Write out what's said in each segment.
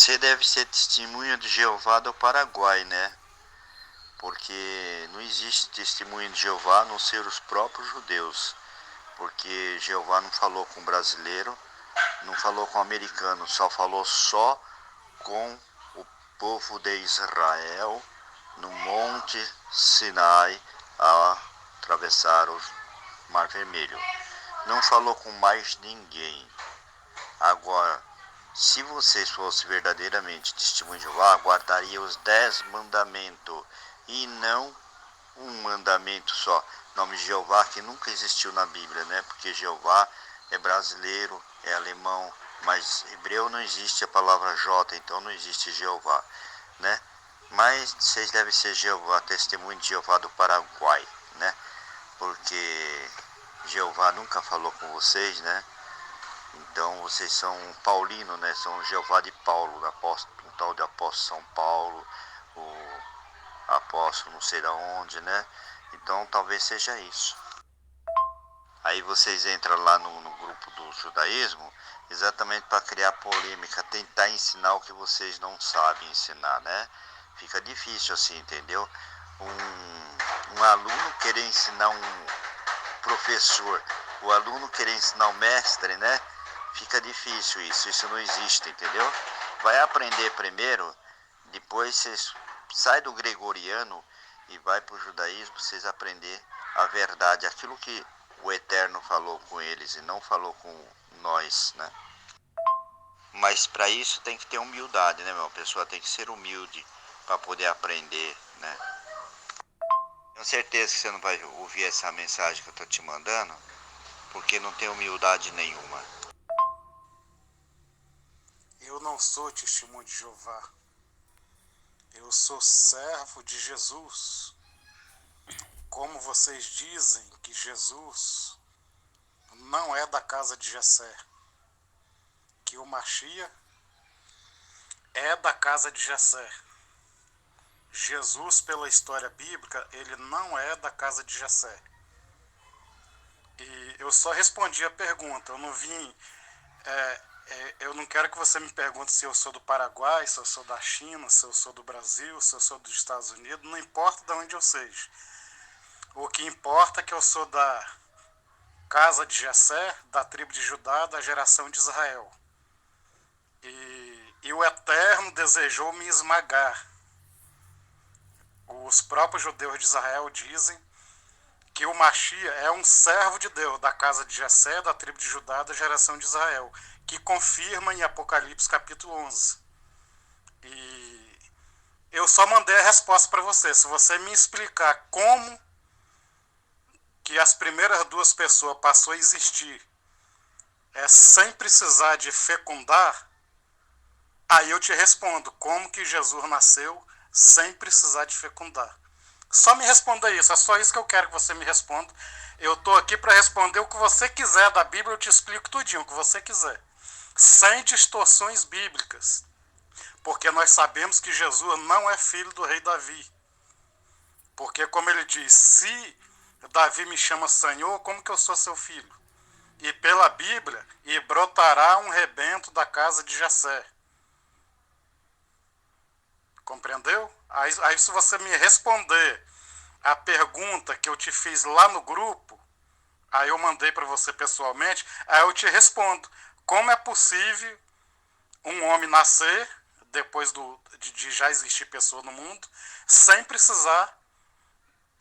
Você deve ser testemunha de Jeová do Paraguai, né? Porque não existe testemunha de Jeová a não ser os próprios judeus. Porque Jeová não falou com brasileiro, não falou com americano, só com o povo de Israel no Monte Sinai a atravessar o Mar Vermelho. Não falou com mais ninguém. Agora, se vocês fossem verdadeiramente testemunho de Jeová, guardariam os 10 mandamentos e não um mandamento só. O nome de Jeová que nunca existiu na Bíblia, né? Porque Jeová é brasileiro, é alemão, mas hebreu não existe a palavra J, então não existe Jeová, né? Mas vocês devem ser Jeová, testemunho de Jeová do Paraguai, né? Porque Jeová nunca falou com vocês, né? Então vocês são paulino, né? São Jeová de Paulo, o tal de apóstolo São Paulo, o apóstolo não sei da onde, né? Então talvez seja isso. Aí vocês entram lá no grupo do judaísmo exatamente para criar polêmica, tentar ensinar o que vocês não sabem ensinar, né? Fica difícil assim, entendeu? Um aluno querer ensinar um professor, o aluno querer ensinar o mestre, né? Fica difícil isso não existe, entendeu? Vai aprender primeiro, depois vocês sai do gregoriano e vai para o judaísmo, vocês aprender a verdade, aquilo que o Eterno falou com eles e não falou com nós, né? Mas para isso tem que ter humildade, né, meu? A pessoa tem que ser humilde para poder aprender, né? Tenho certeza que você não vai ouvir essa mensagem que eu tô te mandando, porque não tem humildade nenhuma. Eu não sou testemunho de Jeová. Eu sou servo de Jesus. Como vocês dizem que Jesus não é da casa de Jessé, que o Machia é da casa de Jessé. Jesus, pela história bíblica, ele não é da casa de Jessé. E eu só respondi a pergunta, eu não vim... eu não quero que você me pergunte se eu sou do Paraguai, se eu sou da China, se eu sou do Brasil, se eu sou dos Estados Unidos, não importa de onde eu seja. O que importa é que eu sou da casa de Jessé, da tribo de Judá, da geração de Israel. E o Eterno desejou me esmagar. Os próprios judeus de Israel dizem que o Machia é um servo de Deus, da casa de Jessé, da tribo de Judá, da geração de Israel, que confirma em Apocalipse capítulo 11. E eu só mandei a resposta para você. Se você me explicar como que as primeiras duas pessoas passou a existir sem precisar de fecundar, aí eu te respondo como que Jesus nasceu sem precisar de fecundar. Só me responda isso, é só isso que eu quero que você me responda. Eu estou aqui para responder o que você quiser da Bíblia, eu te explico tudinho, o que você quiser. Sem distorções bíblicas. Porque nós sabemos que Jesus não é filho do rei Davi. Porque como ele diz, se Davi me chama Senhor, como que eu sou seu filho? E pela Bíblia, e brotará um rebento da casa de Jessé. Compreendeu? Aí se você me responder a pergunta que eu te fiz lá no grupo, aí eu mandei para você pessoalmente, aí eu te respondo. Como é possível um homem nascer, depois de já existir pessoa no mundo, sem precisar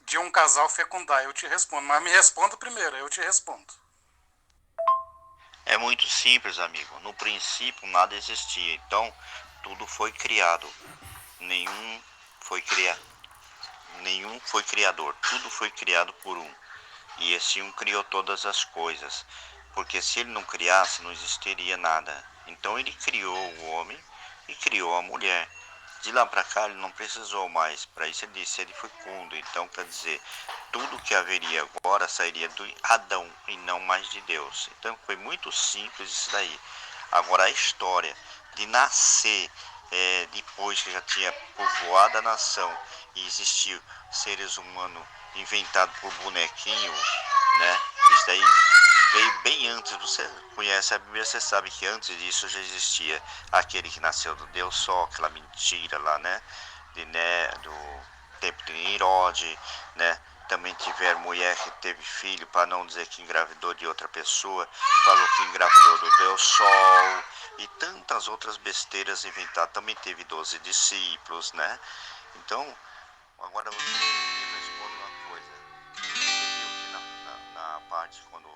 de um casal fecundar? Eu te respondo, mas me responda primeiro, eu te respondo. É muito simples, amigo. No princípio nada existia, então tudo foi criado. Nenhum foi criado. Nenhum foi criador, tudo foi criado por um. E esse um criou todas as coisas. Porque se ele não criasse, não existiria nada. Então ele criou o homem e criou a mulher. De lá para cá ele não precisou mais. Para isso ele disse, ele foi fecundo. Então quer dizer, tudo que haveria agora sairia do Adão e não mais de Deus. Então foi muito simples isso daí. Agora a história de nascer depois que já tinha povoado a nação e existiu seres humanos inventado por bonequinho, né? Isso daí veio bem antes. Você conhece a Bíblia, você sabe que antes disso já existia aquele que nasceu do Deus Sol, aquela mentira lá, né? Do tempo de Nirode, né? Também tiver mulher que teve filho, para não dizer que engravidou de outra pessoa, falou que engravidou do Deus Sol, e tantas outras besteiras inventadas. Também teve 12 discípulos, né? Então, agora você me responde uma coisa. Você viu que na parte quando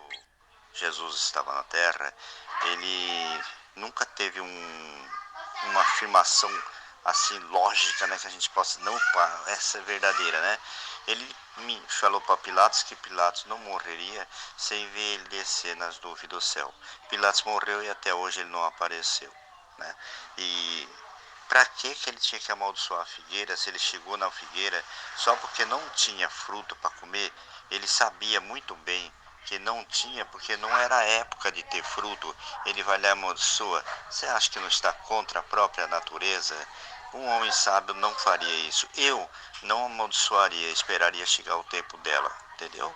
Jesus estava na Terra, ele nunca teve uma afirmação assim lógica, né, que a gente possa, não, pá, essa é verdadeira, né? Ele me falou para Pilatos que Pilatos não morreria sem ver ele descer nas nuvens do céu. Pilatos morreu e até hoje ele não apareceu, né? E para que ele tinha que amaldiçoar a figueira se ele chegou na figueira só porque não tinha fruto para comer? Ele sabia muito bem que não tinha, porque não era a época de ter fruto. Ele vai lá e amaldiçoa. Você acha que não está contra a própria natureza? Um homem sábio não faria isso. Eu não amaldiçoaria, esperaria chegar o tempo dela, entendeu?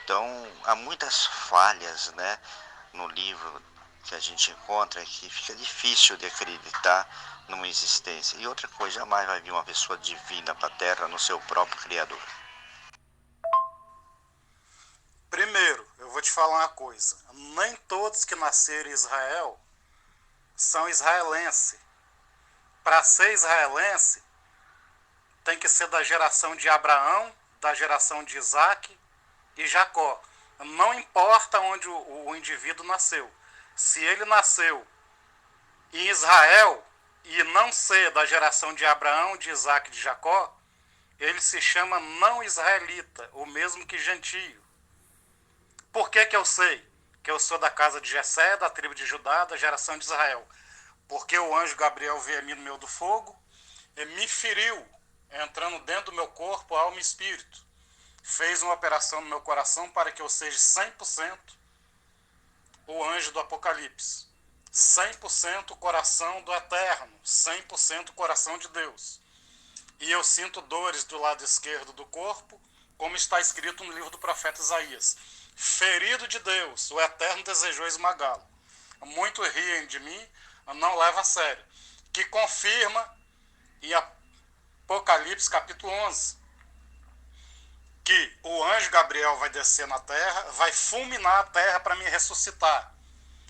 Então, há muitas falhas, né, no livro que a gente encontra que fica difícil de acreditar numa existência. E outra coisa, jamais vai vir uma pessoa divina para a Terra no seu próprio Criador. Primeiro, eu vou te falar uma coisa. Nem todos que nasceram em Israel são israelenses. Para ser israelense, tem que ser da geração de Abraão, da geração de Isaac e Jacó. Não importa onde o indivíduo nasceu. Se ele nasceu em Israel e não ser da geração de Abraão, de Isaac e de Jacó, ele se chama não israelita, o mesmo que gentio. Por que eu sei que eu sou da casa de Jessé, da tribo de Judá, da geração de Israel? Porque o anjo Gabriel veio a mim no meio do fogo e me feriu, entrando dentro do meu corpo, alma e espírito. Fez uma operação no meu coração para que eu seja 100% o anjo do Apocalipse. 100% coração do Eterno, 100% coração de Deus. E eu sinto dores do lado esquerdo do corpo, como está escrito no livro do profeta Isaías. Ferido de Deus, o Eterno desejou esmagá-lo. Muito riem de mim, não leva a sério. Que confirma em Apocalipse capítulo 11, que o anjo Gabriel vai descer na terra, vai fulminar a terra para me ressuscitar.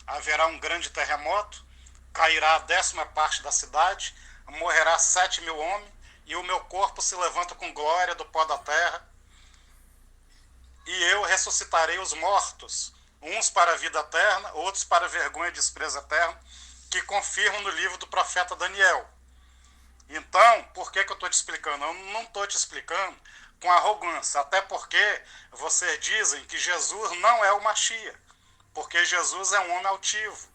Haverá um grande terremoto, cairá a 10ª parte da cidade, morrerá 7.000 homens, e o meu corpo se levanta com glória do pó da terra, e eu ressuscitarei os mortos, uns para a vida eterna, outros para a vergonha e desprezo eterno, que confirmam no livro do profeta Daniel. Então, por que eu estou te explicando? Eu não estou te explicando com arrogância, até porque vocês dizem que Jesus não é o Machia, porque Jesus é um homem altivo.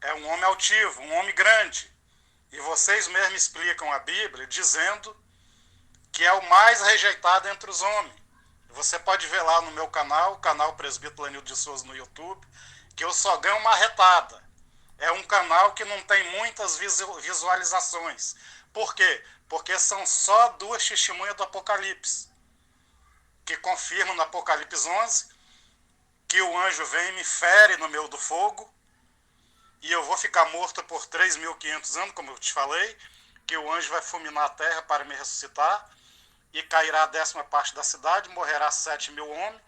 É um homem altivo, um homem grande. E vocês mesmos explicam a Bíblia dizendo que é o mais rejeitado entre os homens. Você pode ver lá no meu canal, o canal Presbítero Lenildo de Souza no YouTube, que eu só ganho uma retada. É um canal que não tem muitas visualizações. Por quê? Porque são só 2 testemunhas do Apocalipse, que confirmam no Apocalipse 11 que o anjo vem e me fere no meio do fogo, e eu vou ficar morto por 3.500 anos, como eu te falei, que o anjo vai fulminar a terra para me ressuscitar, e cairá a 10ª parte da cidade, morrerá 7.000 homens,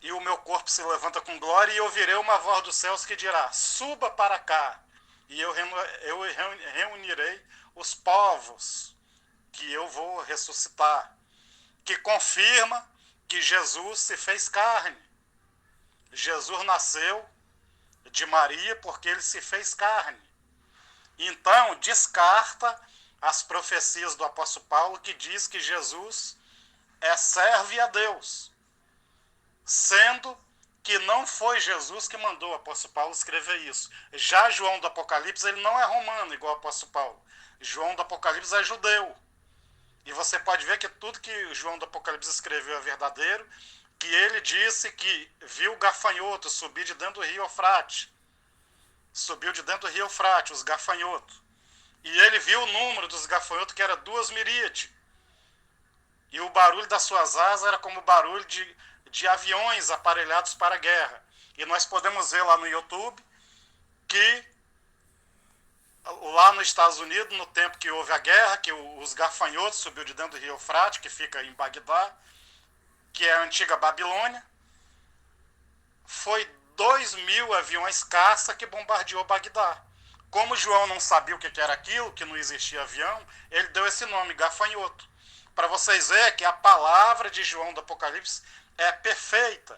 e o meu corpo se levanta com glória, e eu ouvirei uma voz dos céus que dirá: suba para cá, e eu reunirei os povos que eu vou ressuscitar, que confirma que Jesus se fez carne. Jesus nasceu de Maria porque ele se fez carne. Então, descarta as profecias do apóstolo Paulo, que diz que Jesus é servo a Deus, sendo que não foi Jesus que mandou o apóstolo Paulo escrever isso. Já João do Apocalipse, ele não é romano igual o apóstolo Paulo. João do Apocalipse é judeu. E você pode ver que tudo que João do Apocalipse escreveu é verdadeiro, que ele disse que viu gafanhotos subir de dentro do rio Eufrates. Subiu de dentro do rio Eufrates, os gafanhotos. E ele viu o número dos gafanhotos, que era 2 miríades. E o barulho das suas asas era como o barulho de aviões aparelhados para a guerra. E nós podemos ver lá no YouTube que lá nos Estados Unidos, no tempo que houve a guerra, que os gafanhotos subiu de dentro do rio Eufrates, que fica em Bagdá, que é a antiga Babilônia, foi 2.000 aviões caça que bombardeou Bagdá. Como João não sabia o que era aquilo, que não existia avião, ele deu esse nome, gafanhoto. Para vocês verem que a palavra de João do Apocalipse é perfeita,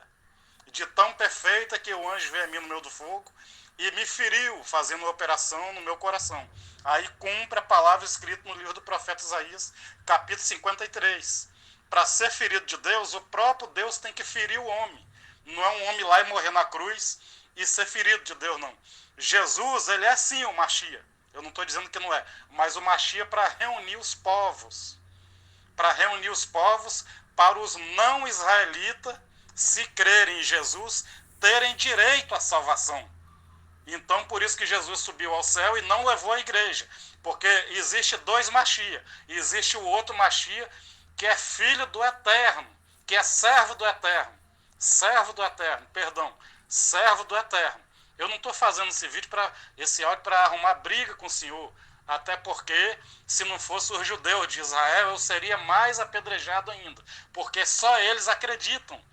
de tão perfeita que o anjo veio a mim no meio do fogo e me feriu, fazendo uma operação no meu coração. Aí cumpre a palavra escrita no livro do profeta Isaías, capítulo 53. Para ser ferido de Deus, o próprio Deus tem que ferir o homem. Não é um homem lá e morrer na cruz e ser ferido de Deus, não. Jesus, ele é sim o Machia. Eu não estou dizendo que não é, mas o Machia para reunir os povos. Para reunir os povos, para os não israelitas, se crerem em Jesus, terem direito à salvação. Então, por isso que Jesus subiu ao céu e não levou a igreja. Porque existe dois Machia. Existe o outro Machia, que é filho do Eterno, que é servo do Eterno. Servo do Eterno, perdão. Servo do Eterno. Eu não estou fazendo esse áudio para arrumar briga com o Senhor. Até porque, se não fosse os judeus de Israel, eu seria mais apedrejado ainda. Porque só eles acreditam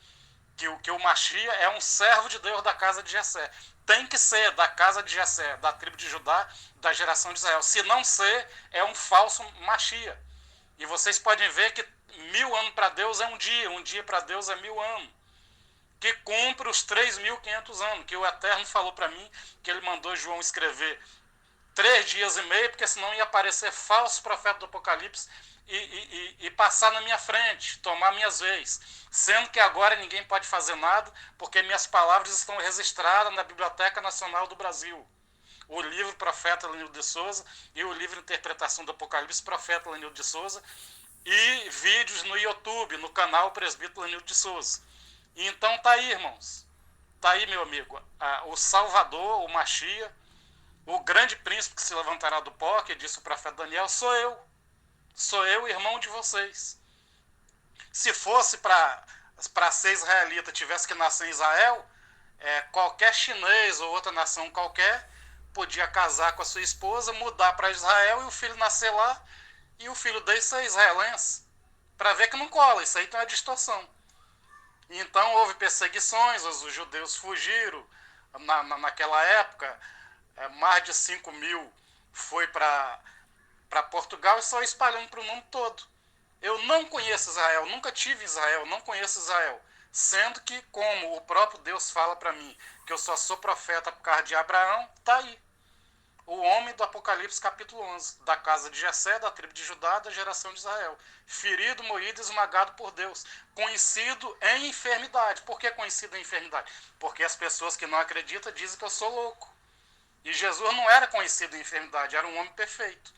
que o Machia é um servo de Deus da casa de Jessé. Tem que ser da casa de Jessé, da tribo de Judá, da geração de Israel. Se não ser, é um falso Machia. E vocês podem ver que 1000 anos para Deus é um dia para Deus é 1000 anos. Que cumpre os 3.500 anos, que o Eterno falou para mim, que ele mandou João escrever 3 dias e meio, porque senão ia aparecer falso profeta do Apocalipse e passar na minha frente, tomar minhas vezes. Sendo que agora ninguém pode fazer nada, porque minhas palavras estão registradas na Biblioteca Nacional do Brasil. O livro Profeta Lenildo de Souza e o livro Interpretação do Apocalipse, Profeta Lenildo de Souza, e vídeos no YouTube, no canal Presbítero Lenildo de Souza. Então tá aí, irmãos. Tá aí, meu amigo. O Salvador, o Machia, o grande príncipe que se levantará do pó, que disse o profeta Daniel, sou eu. Sou eu, irmão de vocês. Se fosse para ser israelita, tivesse que nascer em Israel, qualquer chinês ou outra nação qualquer podia casar com a sua esposa, mudar para Israel e o filho nascer lá e o filho dele ser israelense. Para ver que não cola, isso aí tem uma distorção. Então houve perseguições, os judeus fugiram naquela época, mais de 5.000 foi para Portugal e só espalhando para o mundo todo. Eu não conheço Israel, nunca tive Israel, não conheço Israel. Sendo que, como o próprio Deus fala para mim, que eu só sou profeta por causa de Abraão, tá aí. O homem do Apocalipse capítulo 11, da casa de Jessé, da tribo de Judá, da geração de Israel. Ferido, moído, esmagado por Deus. Conhecido em enfermidade. Por que conhecido em enfermidade? Porque as pessoas que não acreditam dizem que eu sou louco. E Jesus não era conhecido em enfermidade, era um homem perfeito.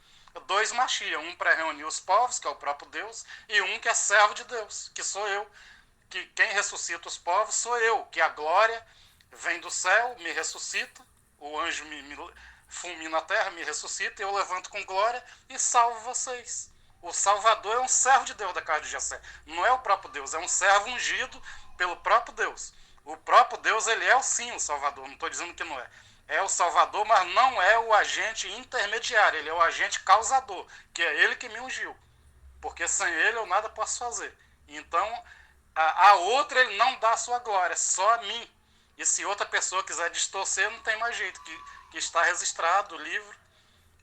2 Machia, um para reunir os povos, que é o próprio Deus, e um que é servo de Deus, que sou eu. Que quem ressuscita os povos sou eu, que a glória vem do céu, me ressuscita, o anjo me fulmina a terra, me ressuscita, eu levanto com glória e salvo vocês. O Salvador é um servo de Deus da casa de Jessé. Não é o próprio Deus, é um servo ungido pelo próprio Deus. O próprio Deus, ele é sim o Salvador, não estou dizendo que não é. É o Salvador, mas não é o agente intermediário, ele é o agente causador, que é ele que me ungiu. Porque sem ele eu nada posso fazer. Então, a outra ele não dá a sua glória, só a mim. E se outra pessoa quiser distorcer, não tem mais jeito, que está registrado o livro,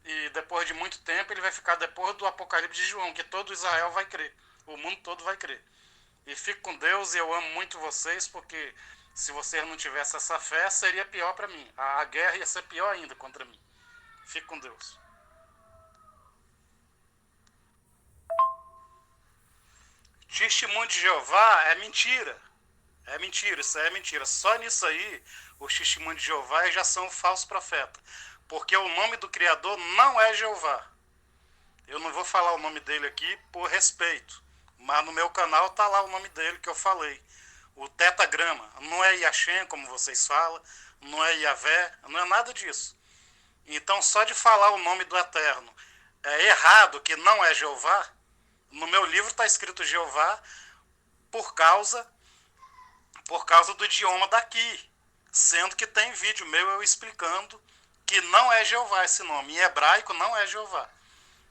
e depois de muito tempo ele vai ficar depois do Apocalipse de João, que todo Israel vai crer, o mundo todo vai crer. E fico com Deus, e eu amo muito vocês, porque se vocês não tivessem essa fé, seria pior para mim. A guerra ia ser pior ainda contra mim. Fico com Deus. Testemunho de Jeová é mentira. É mentira, isso aí é mentira. Só nisso aí, os testemunhos de Jeová já são falsos profetas. Porque o nome do Criador não é Jeová. Eu não vou falar o nome dele aqui por respeito. Mas no meu canal está lá o nome dele que eu falei. O tetagrama. Não é Yashem, como vocês falam. Não é Yahvé. Não é nada disso. Então, só de falar o nome do Eterno é errado, que não é Jeová, No meu livro está escrito Jeová por causa do idioma daqui, sendo que tem vídeo meu eu explicando que não é Jeová esse nome, em hebraico não é Jeová.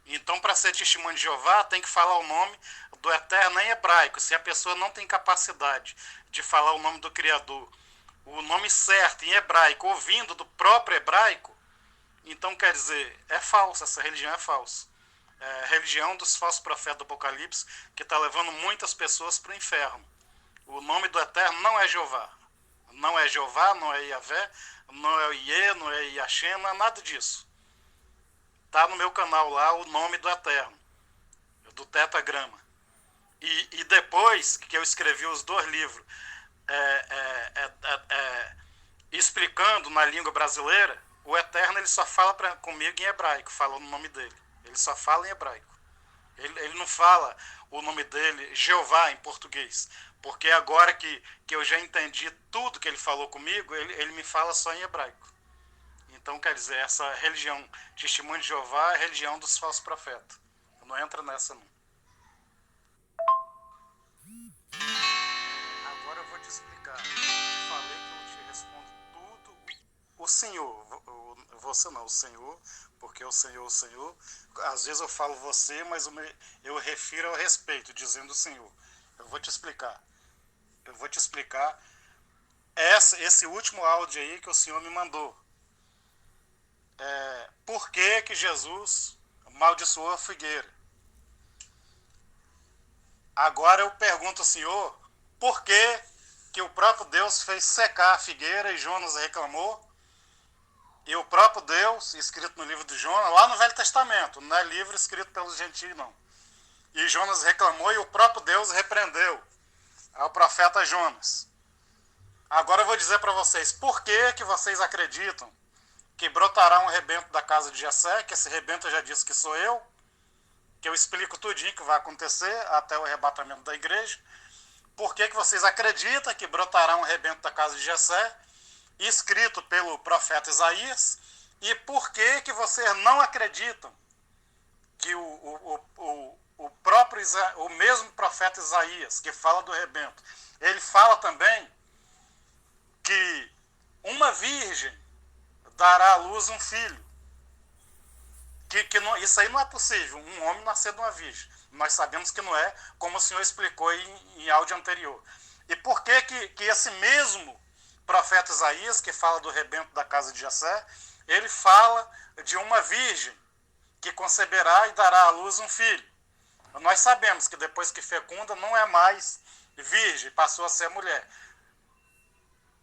Então, para ser testemunho de Jeová, tem que falar o nome do Eterno em hebraico. Se a pessoa não tem capacidade de falar o nome do Criador, o nome certo em hebraico, ouvindo do próprio hebraico, então quer dizer, é falsa, essa religião é falsa. É a religião dos falsos profetas do Apocalipse que está levando muitas pessoas para o inferno. O nome do Eterno não é Jeová. Não é Jeová, não é Yahvé, não é Iê, não é Yahshé, não é nada disso. Está no meu canal lá o nome do Eterno, do Tetagrama. E depois que eu escrevi os 2 livros explicando na língua brasileira, o Eterno ele só fala comigo em hebraico, fala o nome dele. Ele só fala em hebraico. Ele não fala o nome dele, Jeová, em português. Porque agora que eu já entendi tudo que ele falou comigo, ele me fala só em hebraico. Então, quer dizer, essa religião, testemunho de Jeová, é a religião dos falsos profetas. Não entra nessa, não. Agora eu vou te explicar. Eu te falei que eu te respondo tudo. O Senhor, você não, o Senhor, porque o Senhor, às vezes eu falo você, mas eu refiro ao respeito, dizendo o Senhor. Eu vou te explicar. Esse último áudio aí que o Senhor me mandou. Por que Jesus amaldiçoou a figueira? Agora eu pergunto ao Senhor, por que o próprio Deus fez secar a figueira e Jonas reclamou? E o próprio Deus, escrito no livro de Jonas, lá no Velho Testamento, não é livro escrito pelos gentios, não. E Jonas reclamou e o próprio Deus repreendeu ao profeta Jonas. Agora eu vou dizer para vocês, por que vocês acreditam que brotará um rebento da casa de Jessé, que esse rebento eu já disse que sou eu, que eu explico tudinho que vai acontecer até o arrebatamento da igreja. Por que vocês acreditam que brotará um rebento da casa de Jessé, escrito pelo profeta Isaías, e por que vocês não acreditam que o mesmo profeta Isaías, que fala do rebento, ele fala também que uma virgem dará à luz um filho. Isso aí não é possível, um homem nascer de uma virgem. Nós sabemos que não é, como o senhor explicou em áudio anterior. E por que esse mesmo profeta Isaías, que fala do rebento da casa de Jessé, ele fala de uma virgem que conceberá e dará à luz um filho. Nós sabemos que depois que fecunda não é mais virgem, passou a ser mulher.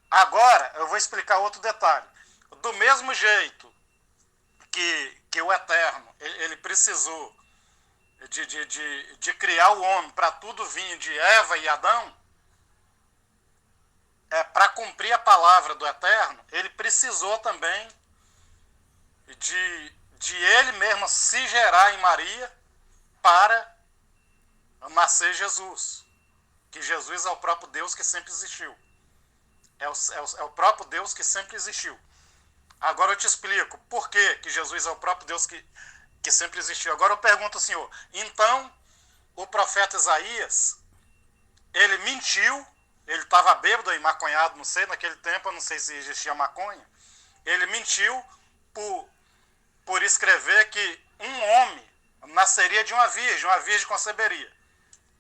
Agora eu vou explicar outro detalhe. Do mesmo jeito que o Eterno ele precisou de criar o homem para tudo vir de Eva e Adão, para cumprir a palavra do Eterno, ele precisou também de ele mesmo se gerar em Maria para nascer Jesus. Que Jesus é o próprio Deus que sempre existiu. É o próprio Deus que sempre existiu. Agora eu te explico por que Jesus é o próprio Deus que sempre existiu. Agora eu pergunto ao senhor, então o profeta Isaías, ele mentiu, ele estava bêbado e maconhado, não sei, naquele tempo eu não sei se existia maconha, ele mentiu por escrever que um homem nasceria de uma virgem conceberia.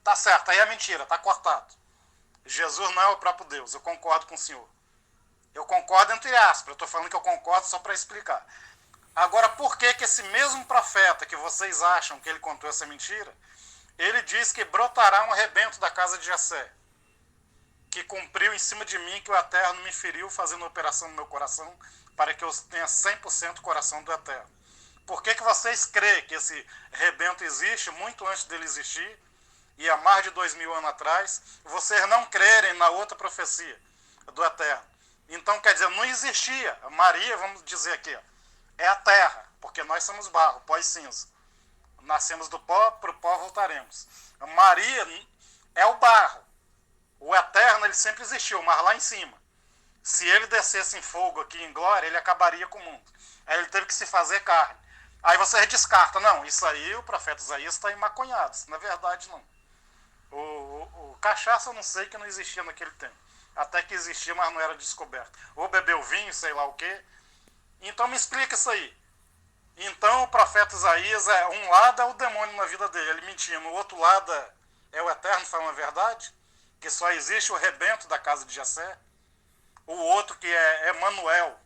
Tá certo, aí é mentira, tá cortado. Jesus não é o próprio Deus, eu concordo com o senhor. Eu concordo entre aspas, eu estou falando que eu concordo só para explicar. Agora, por que esse mesmo profeta que vocês acham que ele contou essa mentira, ele diz que brotará um rebento da casa de Jessé, que cumpriu em cima de mim, que o Eterno me feriu fazendo uma operação no meu coração, para que eu tenha 100% coração do Eterno. Por que vocês creem que esse rebento existe muito antes dele existir, e há mais de 2000 anos atrás, vocês não crerem na outra profecia do Eterno? Então, quer dizer, não existia. Maria, vamos dizer aqui, é a terra, porque nós somos barro, pó e cinza. Nascemos do pó, para o pó voltaremos. Maria é o barro. O Eterno, ele sempre existiu, mas lá em cima. Se ele descesse em fogo aqui em glória, ele acabaria com o mundo. Aí ele teve que se fazer carne. Aí você descarta, não, isso aí o profeta Isaías está emaconhado. Na verdade, não. O cachaça eu não sei, que não existia naquele tempo. Até que existia, mas não era descoberto. Ou bebeu vinho, sei lá o quê. Então me explica isso aí. Então o profeta Isaías, um lado é o demônio na vida dele, ele mentindo. O outro lado é o Eterno falando a verdade, que só existe o rebento da casa de Jessé. O outro que é Emanuel,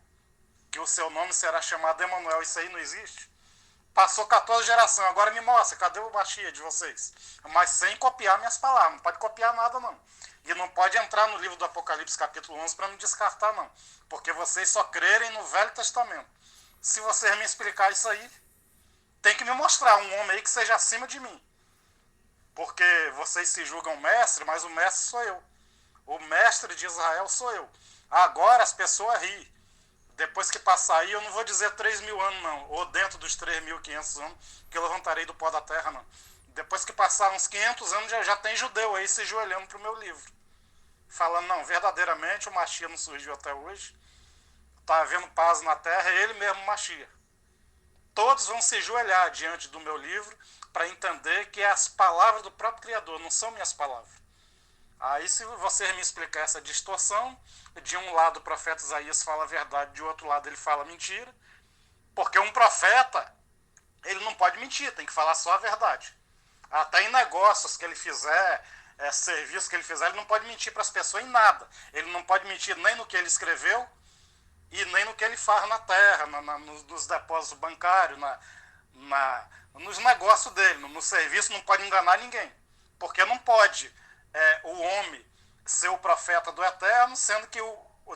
que o seu nome será chamado Emanuel. Isso aí não existe. Passou 14 gerações, agora me mostra, cadê o Machia de vocês? Mas sem copiar minhas palavras, não pode copiar nada não. E não pode entrar no livro do Apocalipse capítulo 11 para me descartar não. Porque vocês só crerem no Velho Testamento. Se vocês me explicar isso aí, tem que me mostrar um homem aí que seja acima de mim. Porque vocês se julgam mestre, mas o mestre sou eu. O mestre de Israel sou eu. Agora as pessoas riem. Depois que passar aí, eu não vou dizer 3.000 anos, não. Ou dentro dos 3.500 anos, que eu levantarei do pó da terra, não. Depois que passar uns 500 anos, já tem judeu aí se ajoelhando para o meu livro. Falando, não, verdadeiramente o Machia não surgiu até hoje. Está havendo paz na terra, é ele mesmo Machia. Todos vão se ajoelhar diante do meu livro para entender que é as palavras do próprio Criador, não são minhas palavras. Aí se você me explicar essa distorção, de um lado o profeta Isaías fala a verdade, de outro lado ele fala mentira, porque um profeta, ele não pode mentir, tem que falar só a verdade. Até em negócios que ele fizer, serviços que ele fizer, ele não pode mentir para as pessoas em nada. Ele não pode mentir nem no que ele escreveu e nem no que ele faz na terra, nos depósitos bancários, nos negócios dele. No serviço não pode enganar ninguém, porque não pode o homem ser o profeta do Eterno, sendo que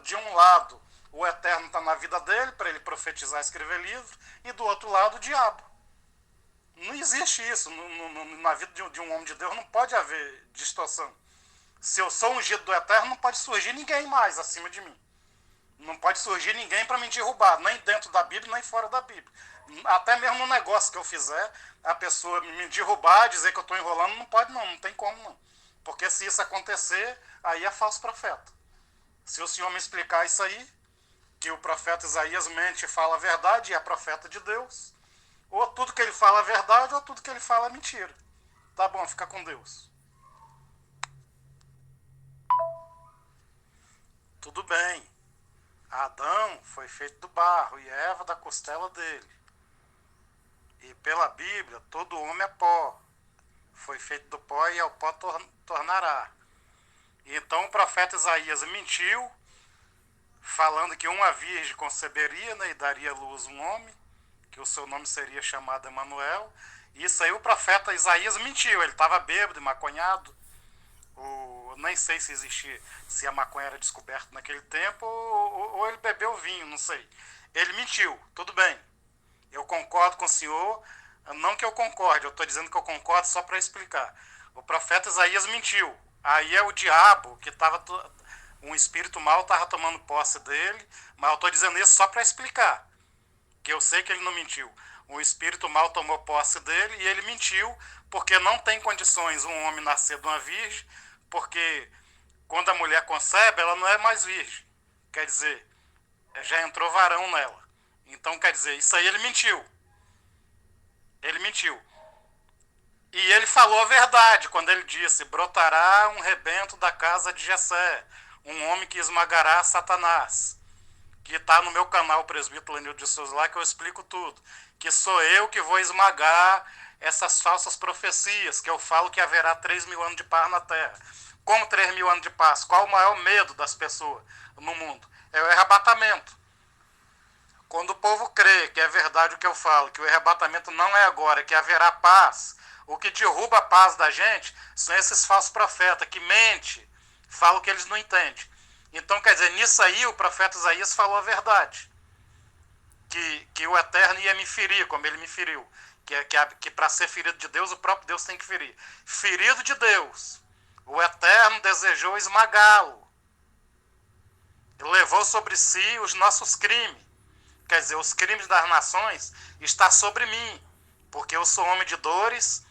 de um lado o Eterno está na vida dele para ele profetizar e escrever livro, e do outro lado o diabo. Não existe isso. Na vida de um homem de Deus não pode haver distorção. Se eu sou ungido do Eterno, não pode surgir ninguém mais acima de mim. Não pode surgir ninguém para me derrubar, nem dentro da Bíblia, nem fora da Bíblia. Até mesmo no negócio que eu fizer, a pessoa me derrubar, dizer que eu estou enrolando, não pode não tem como não. Porque se isso acontecer, aí é falso profeta. Se o senhor me explicar isso aí, que o profeta Isaías mente e fala a verdade e é profeta de Deus, ou tudo que ele fala é verdade, ou tudo que ele fala é mentira. Tá bom, fica com Deus. Tudo bem. Adão foi feito do barro e Eva da costela dele. E pela Bíblia, todo homem é pó. Foi feito do pó e ao pó tornará. E então o profeta Isaías mentiu, falando que uma virgem conceberia, né, e daria à luz um homem, que o seu nome seria chamado Emanuel. Isso aí o profeta Isaías mentiu, ele estava bêbado e maconhado. Nem sei se existia, se a maconha era descoberta naquele tempo, ou ele bebeu vinho, não sei. Ele mentiu, tudo bem. Eu concordo com o senhor, não que eu concorde, eu estou dizendo que eu concordo só para explicar. O profeta Isaías mentiu. Aí é o diabo, que estava, um espírito mau estava tomando posse dele, mas eu estou dizendo isso só para explicar, que eu sei que ele não mentiu. O espírito mau tomou posse dele e ele mentiu, porque não tem condições um homem nascer de uma virgem, porque quando a mulher concebe, ela não é mais virgem. Quer dizer, já entrou varão nela. Então, quer dizer, isso aí ele mentiu. Ele mentiu. E ele falou a verdade quando ele disse: brotará um rebento da casa de Jessé, um homem que esmagará Satanás. Que está no meu canal, o presbítero Lenildo de Souza, lá que eu explico tudo. Que sou eu que vou esmagar essas falsas profecias, que eu falo que haverá 3.000 anos de paz na terra. Como 3.000 anos de paz? Qual o maior medo das pessoas no mundo? É o arrebatamento. Quando o povo crê que é verdade o que eu falo, que o arrebatamento não é agora, que haverá paz, o que derruba a paz da gente são esses falsos profetas que mentem, falam que eles não entendem. Então, quer dizer, nisso aí o profeta Isaías falou a verdade. Que o Eterno ia me ferir, como ele me feriu. Que para ser ferido de Deus, o próprio Deus tem que ferir. Ferido de Deus, o Eterno desejou esmagá-lo. Ele levou sobre si os nossos crimes. Quer dizer, os crimes das nações estão sobre mim. Porque eu sou homem de dores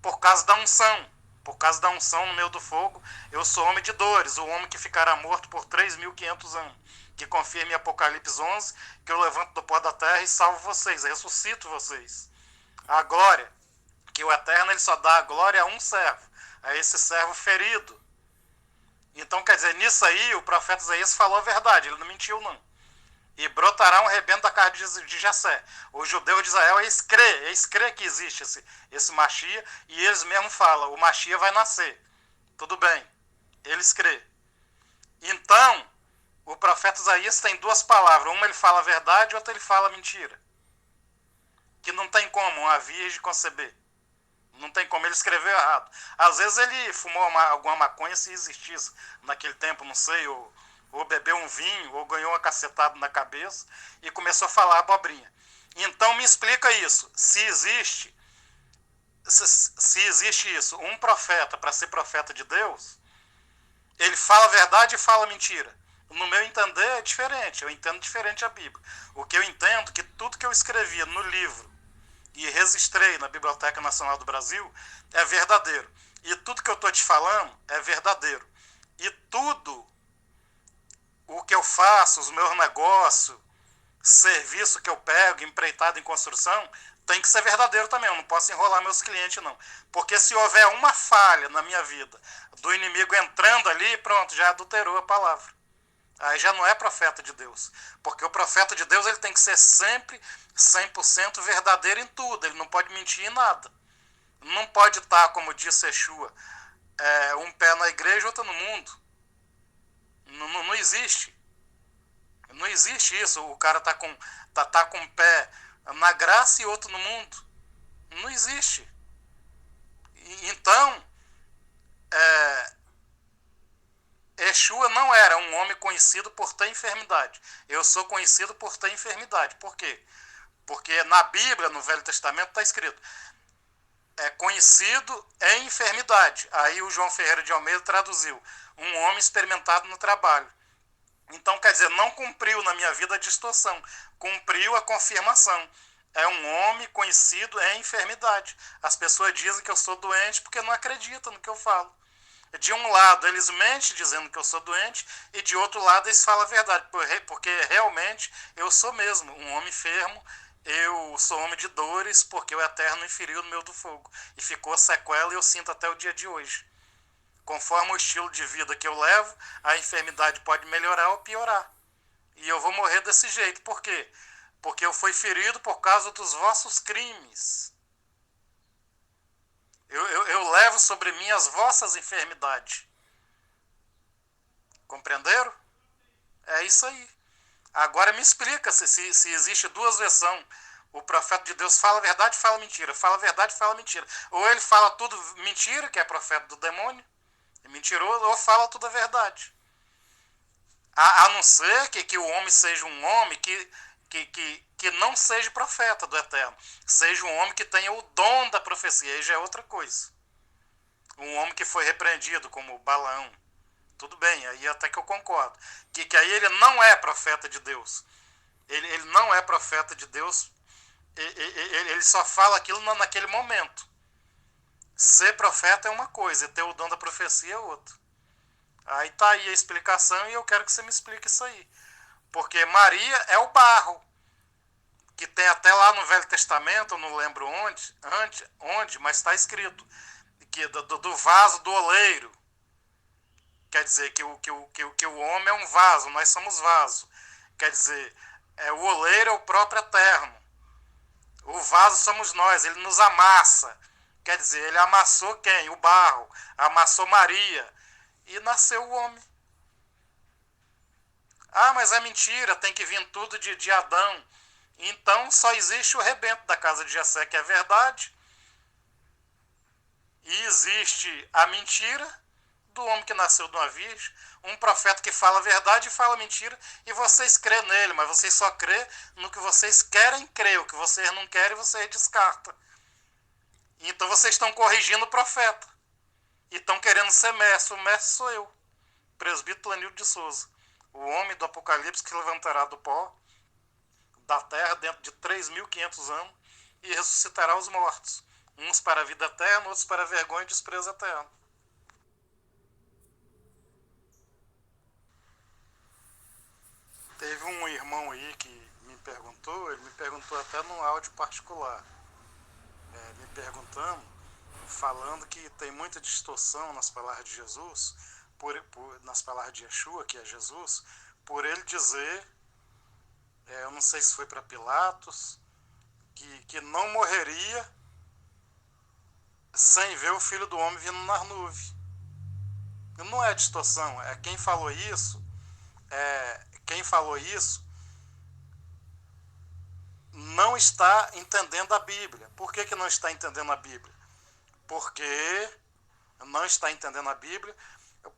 por causa da unção. Por causa da unção no meio do fogo, eu sou homem de dores. O homem que ficará morto por 3.500 anos. que confirma em Apocalipse 11, que eu levanto do pó da terra e salvo vocês, ressuscito vocês. A glória, que o Eterno ele só dá a glória a um servo, a esse servo ferido. Então, quer dizer, nisso aí o profeta Isaías falou a verdade, ele não mentiu não. E brotará um rebento da casa de Jessé. Os judeus de Israel, eles crê que existe esse Machia, e eles mesmos falam, o Machia vai nascer. Tudo bem, eles crê. Então, o profeta Isaías tem duas palavras, uma ele fala a verdade, outra ele fala a mentira. Que não tem como uma virgem conceber. Não tem como, ele escreveu errado. Às vezes ele fumou alguma maconha, se existisse naquele tempo, não sei, ou bebeu um vinho, ou ganhou uma cacetada na cabeça e começou a falar abobrinha. Então me explica isso. Se existe isso, um profeta para ser profeta de Deus, ele fala a verdade e fala a mentira. No meu entender é diferente, eu entendo diferente a Bíblia. O que eu entendo é que tudo que eu escrevia no livro e registrei na Biblioteca Nacional do Brasil é verdadeiro. E tudo que eu estou te falando é verdadeiro. E tudo o que eu faço, os meus negócios, serviço que eu pego, empreitado em construção, tem que ser verdadeiro também. Eu não posso enrolar meus clientes, não. Porque se houver uma falha na minha vida, do inimigo entrando ali, pronto, já adulterou a palavra. Aí já não é profeta de Deus. Porque o profeta de Deus ele tem que ser sempre 100% verdadeiro em tudo. Ele não pode mentir em nada. Não pode estar, como disse Yeshua, um pé na igreja e outro no mundo. Não existe. Não existe isso. O cara tá com um pé na graça e outro no mundo. Não existe. Então, Yeshua não era um homem conhecido por ter enfermidade. Eu sou conhecido por ter enfermidade. Por quê? Porque na Bíblia, no Velho Testamento, está escrito conhecido em enfermidade. Aí o João Ferreira de Almeida traduziu, um homem experimentado no trabalho. Então, quer dizer, não cumpriu na minha vida a distorção, cumpriu a confirmação. É um homem conhecido em enfermidade. As pessoas dizem que eu sou doente porque não acreditam no que eu falo. De um lado, eles mentem dizendo que eu sou doente, e de outro lado, eles falam a verdade, porque realmente eu sou mesmo um homem enfermo, eu sou homem de dores, porque o Eterno me feriu no meio do fogo, e ficou sequela e eu sinto até o dia de hoje. Conforme o estilo de vida que eu levo, a enfermidade pode melhorar ou piorar. E eu vou morrer desse jeito. Por quê? Porque eu fui ferido por causa dos vossos crimes. Eu levo sobre mim as vossas enfermidades. Compreenderam? É isso aí. Agora me explica se existe duas versões. O profeta de Deus fala a verdade e fala mentira. Fala a verdade e fala mentira. Ou ele fala tudo mentira, que é profeta do demônio, é mentiroso, ou fala tudo a verdade. A não ser que o homem seja um homem que não seja profeta do Eterno. Seja um homem que tenha o dom da profecia. Aí já é outra coisa. Um homem que foi repreendido, como Balaão. Tudo bem, aí até que eu concordo. Que aí ele não é profeta de Deus. Ele não é profeta de Deus. Ele só fala aquilo naquele momento. Ser profeta é uma coisa, e ter o dom da profecia é outra. Aí tá aí a explicação e eu quero que você me explique isso aí. Porque Maria é o barro, que tem até lá no Velho Testamento, eu não lembro onde, mas está escrito, que do vaso do oleiro. Quer dizer que o homem é um vaso, nós somos vaso. Quer dizer, o oleiro é o próprio Eterno. O vaso somos nós, ele nos amassa. Quer dizer, ele amassou quem? O barro. Amassou Maria. E nasceu o homem. Ah, mas é mentira, tem que vir tudo de Adão. Então só existe o rebento da casa de Jessé, que é verdade. E existe a mentira do homem que nasceu de uma virgem, um profeta que fala a verdade e fala mentira, e vocês crêem nele, mas vocês só crêem no que vocês querem crer, o que vocês não querem vocês descartam. Então vocês estão corrigindo o profeta, e estão querendo ser mestre. O mestre sou eu, presbítero Planildo de Souza, o homem do Apocalipse que levantará do pó da terra dentro de 3.500 anos e ressuscitará os mortos, uns para a vida eterna, outros para a vergonha e desprezo eterno. Teve um irmão aí que me perguntou, ele me perguntou até no áudio particular, me perguntando, falando que tem muita distorção nas palavras de Jesus, nas palavras de Yeshua, que é Jesus, por ele dizer, eu não sei se foi para Pilatos, que não morreria sem ver o Filho do Homem vindo nas nuvens. Não é distorção, é quem falou isso, não está entendendo a Bíblia. Por que não está entendendo a Bíblia? Porque não está entendendo a Bíblia,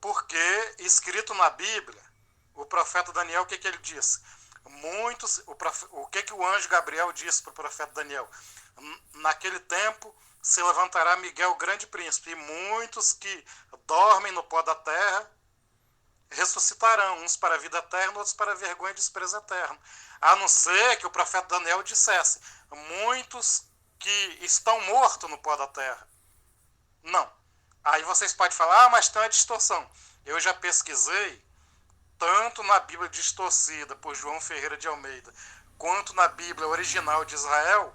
porque escrito na Bíblia, o profeta Daniel, o que ele disse? O que o anjo Gabriel disse para o profeta Daniel? Naquele tempo se levantará Miguel, grande príncipe, e muitos que dormem no pó da terra ressuscitarão, uns para a vida eterna, outros para a vergonha e desprezo eterno. A não ser que o profeta Daniel dissesse, muitos que estão mortos no pó da terra. Não. Aí vocês podem falar, mas tem uma distorção. Eu já pesquisei, tanto na Bíblia distorcida por João Ferreira de Almeida, quanto na Bíblia original de Israel,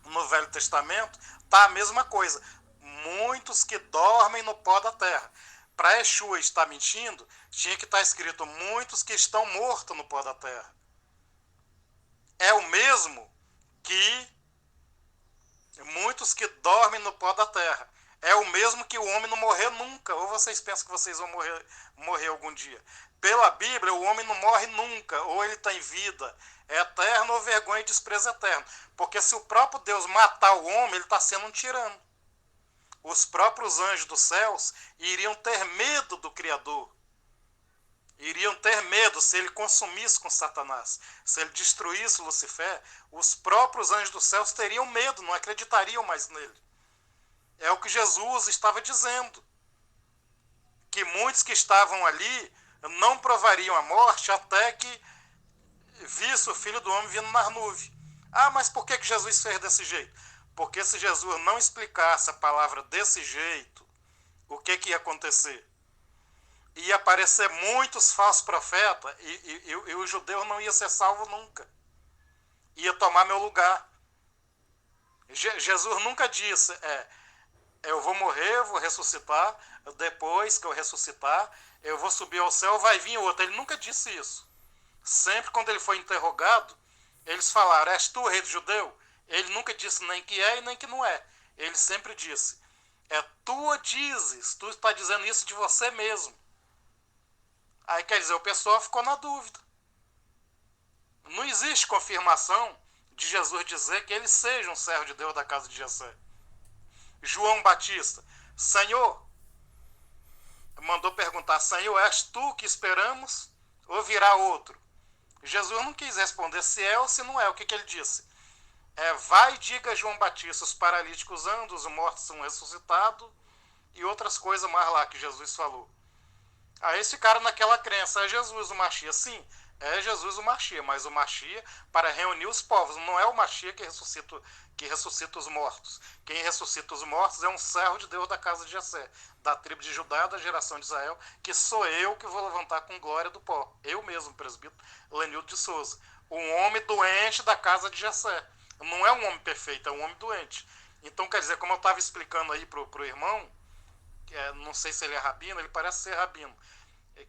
no Velho Testamento, tá a mesma coisa. Muitos que dormem no pó da terra. Para Yeshua estar mentindo, tinha que estar escrito muitos que estão mortos no pó da terra. É o mesmo que muitos que dormem no pó da terra. É o mesmo que o homem não morrer nunca. Ou vocês pensam que vocês vão morrer algum dia? Pela Bíblia, o homem não morre nunca. Ou ele está em vida eterna ou vergonha e desprezo eterno. Porque se o próprio Deus matar o homem, ele está sendo um tirano. Os próprios anjos dos céus iriam ter medo do Criador. Iriam ter medo se ele consumisse com Satanás. Se ele destruísse Lucifer, os próprios anjos dos céus teriam medo, não acreditariam mais nele. É o que Jesus estava dizendo. Que muitos que estavam ali não provariam a morte até que visse o Filho do Homem vindo nas nuvens. Ah, mas por que Jesus fez desse jeito? Porque se Jesus não explicasse a palavra desse jeito, o que ia acontecer? Ia aparecer muitos falsos profetas e o judeu não ia ser salvo nunca. Ia tomar meu lugar. Jesus nunca disse, eu vou morrer, eu vou ressuscitar, depois que eu ressuscitar, eu vou subir ao céu, vai vir outro. Ele nunca disse isso. Sempre quando ele foi interrogado, eles falaram, és tu o rei do judeu? Ele nunca disse nem que é e nem que não é. Ele sempre disse, tu dizes, tu está dizendo isso de você mesmo. Aí quer dizer, o pessoal ficou na dúvida. Não existe confirmação de Jesus dizer que ele seja um servo de Deus da casa de Jessé. João Batista, Senhor, mandou perguntar, Senhor, és tu que esperamos ou virá outro? Jesus não quis responder se é ou se não é. O que ele disse? Vai e diga a João Batista, os paralíticos andam, os mortos são ressuscitados e outras coisas mais lá que Jesus falou. Aí eles ficaram naquela crença, é Jesus o Machia? Sim, é Jesus o Machia, mas o Machia para reunir os povos, não é o Machia que ressuscita os mortos. Quem ressuscita os mortos é um servo de Deus da casa de Jessé, da tribo de Judá, da geração de Israel, que sou eu que vou levantar com glória do pó. Eu mesmo, presbítero Lenildo de Souza. Um homem doente da casa de Jessé. Não é um homem perfeito, é um homem doente. Então, quer dizer, como eu estava explicando aí pro irmão, não sei se ele é rabino, ele parece ser rabino,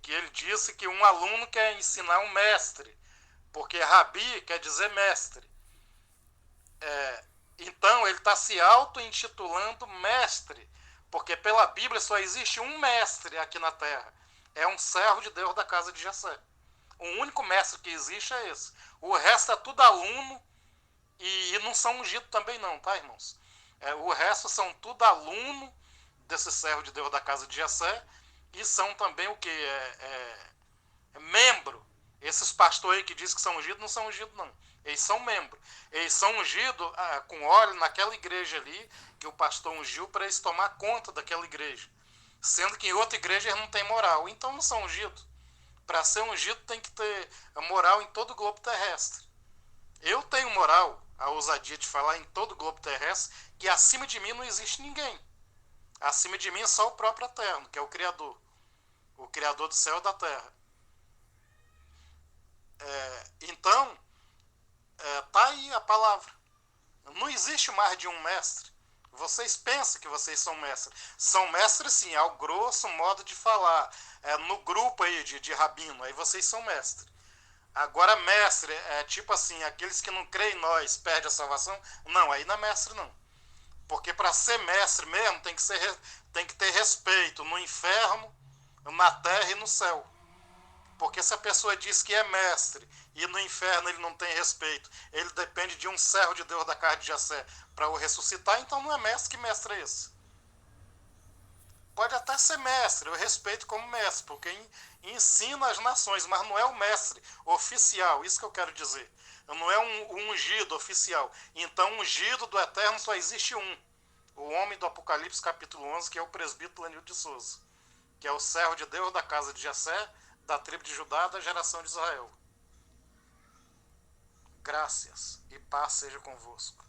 que ele disse que um aluno quer ensinar um mestre, porque rabi quer dizer mestre. Então ele está se auto-intitulando mestre, porque pela Bíblia só existe um mestre aqui na terra, é um servo de Deus da casa de Jessé. O único mestre que existe é esse. O resto é tudo aluno e não são ungidos também não, tá, irmãos? O resto são tudo aluno desse servo de Deus da casa de Jessé, e são também o que? Membro. Esses pastores aí que dizem que são ungidos, não são ungidos não. Eles são membros. Eles são ungidos com óleo naquela igreja ali, que o pastor ungiu para eles tomar conta daquela igreja. Sendo que em outra igreja eles não têm moral. Então não são ungidos. Para ser ungido tem que ter moral em todo o globo terrestre. Eu tenho moral, a ousadia de falar em todo o globo terrestre, que acima de mim não existe ninguém. Acima de mim é só o próprio Eterno, que é o Criador. O Criador do céu e da terra. Então, tá aí a palavra. Não existe mais de um mestre. Vocês pensam que vocês são mestres. São mestres sim, ao grosso modo de falar. No grupo aí de rabino, aí vocês são mestres. Agora, mestre, tipo assim, aqueles que não creem em nós perdem a salvação? Não, aí não é mestre não. Porque para ser mestre mesmo tem que ter respeito no inferno, na terra e no céu. Porque se a pessoa diz que é mestre e no inferno ele não tem respeito, ele depende de um servo de Deus da casa de Jessé para o ressuscitar, então não é mestre. Que mestre é esse? Pode até ser mestre, eu respeito como mestre, porque ensina as nações, mas não é o mestre oficial, isso que eu quero dizer. Não é um ungido oficial. Então, ungido do Eterno só existe um. O homem do Apocalipse capítulo 11, que é o presbítero Lenildo de Souza, que é o servo de Deus da casa de Jessé, da tribo de Judá, da geração de Israel. Graças e paz seja convosco.